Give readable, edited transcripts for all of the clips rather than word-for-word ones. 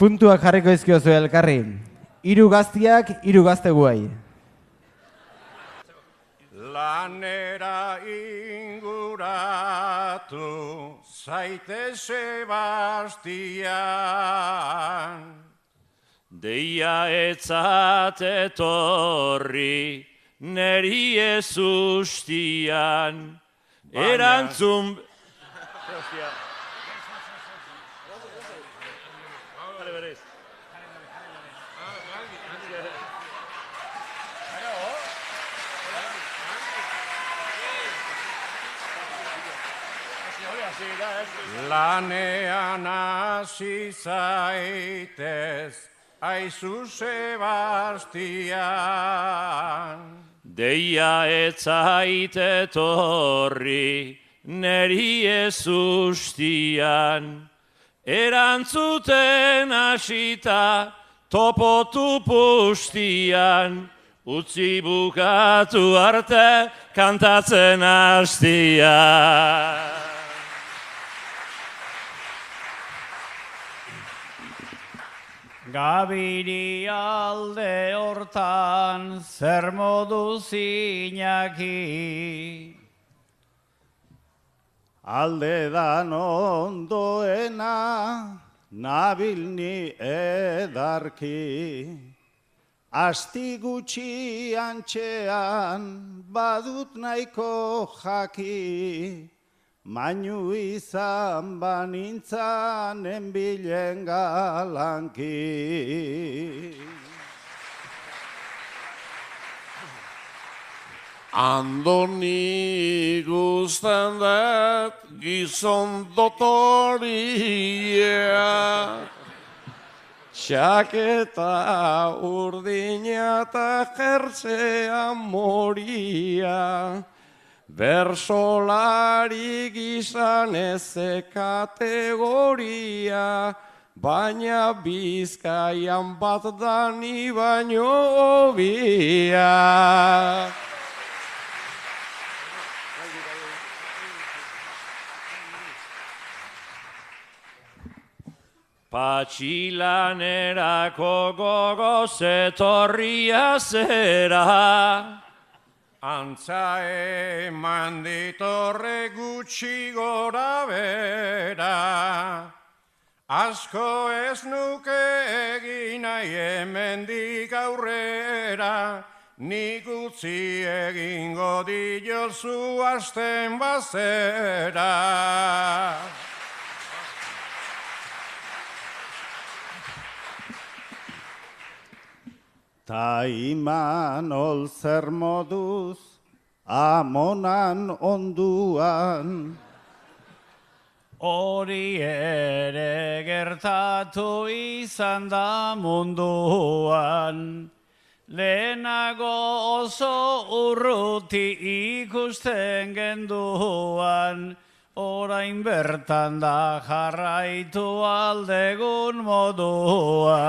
Puntuak jarriko izkiozu elkarri. 3 gaztiak, 3 gazte guai. Lanera inguratu zaite Sebastian. Deia etzat etorri neri ez ustian. Erantzun... Lanean hasi zaitez, aizu Sebastian. Deia etzait etorri neri ez ustian. Erantzuten hasita topotu pustian. Utzi bukatu arte kantatzen hastian. Gabiri alde hortan zer moduz Iñaki. Aldedan ondoena nabil ni edarki. Asti gutxi antxean badut nahiko jaki. Mainu izan banintzan enbilen galanki. Andoni guztan dat gizon dotoria. Txaketa urdina eta jertzea moria. Bersolari gizan ez kategoria, baina Bizkaian bat dani baino hobia. Patxilanerako gogoz etorria zera. Antza eman ditorre gutxi gora bera. Asko ez nuke egin nahi hemendik aurrera. Nik utzi egingo diozu hasten bazera. Ta Imanol zer moduz amonan onduan. Hori ere gertatu izan da munduan. Lehenago oso urruti ikusten genduan. Orain bertan da jarraitu aldegun moduan.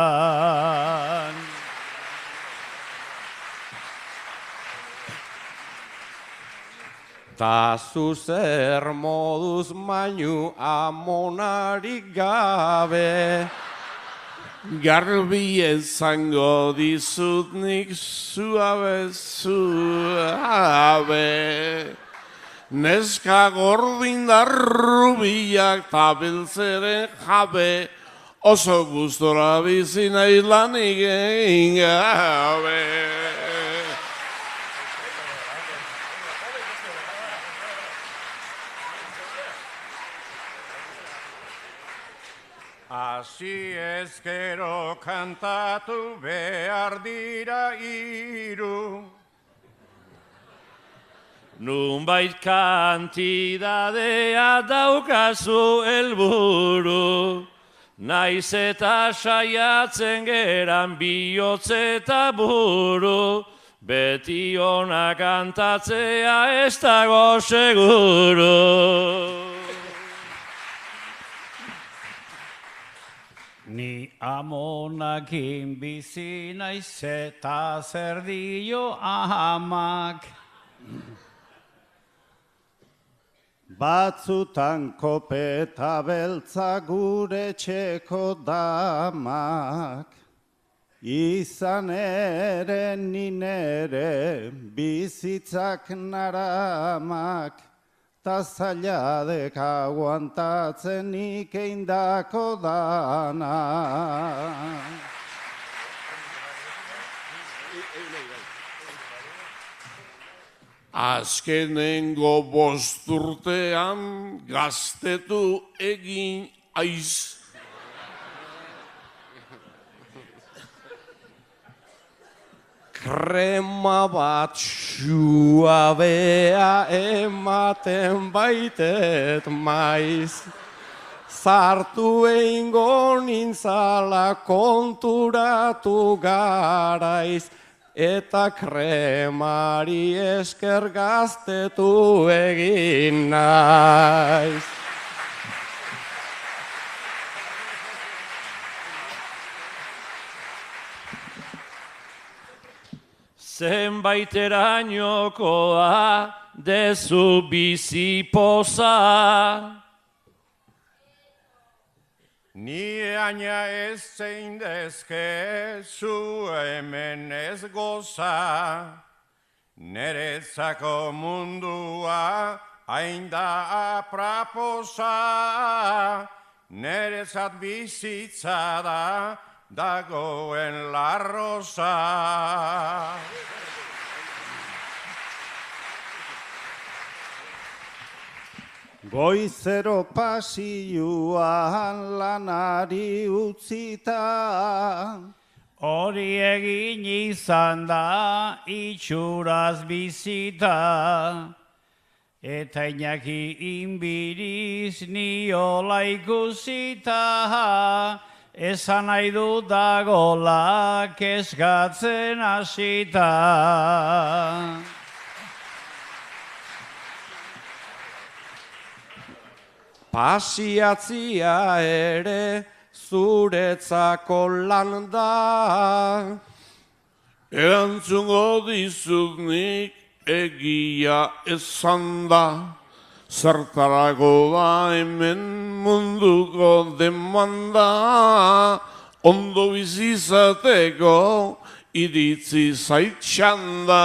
Ta zuzer moduz mainu amonarik gabe. Garbi ezango dizut nik zuabe. Neska gordindar rubiak ta beltzeren jabe. Oso gustora bizi nahi lanik egin gabe. Asi ezkero kantatu behar dira hiru. Nunbait kantidadea daukazu helburu. Naiz eta saiatzen geran bihotz eta buru. Beti ona kantatzea ez dago seguru. Ni amonakin bizi naiz eta zer dio amak. Batzutan kopeta beltza gure txeko damak, izan ere ninere bizitzak naramak, ta zailadek aguantatzen ikeindako danak. Azkenengo 5 urtean gaztetu egin aiz. Krema bat suabea ematen baitet maiz. Zartu eingo nintzala konturatu garaiz, eta kremari esker gaztetu egin naiz. Zenbaiterainokoa dezu bizipoza. Ni aina ez zein dezke zu hemen ez goza, neretzako mundua hain da apraposa, neretzat bizitza da dagoen larroza. Goizero pasioan lanari utzita, hori egin izan da itxuraz bizita, eta Iñaki inbiriz niola ikusita, esan nahi du dagola kezkatzen hasita. Pasiatzia ere zuretzako lan da. Erantzungo dizut nik egia esan da. Zertarago da hemen munduko demanda, ondo bizizateko iritzi zaitxanda.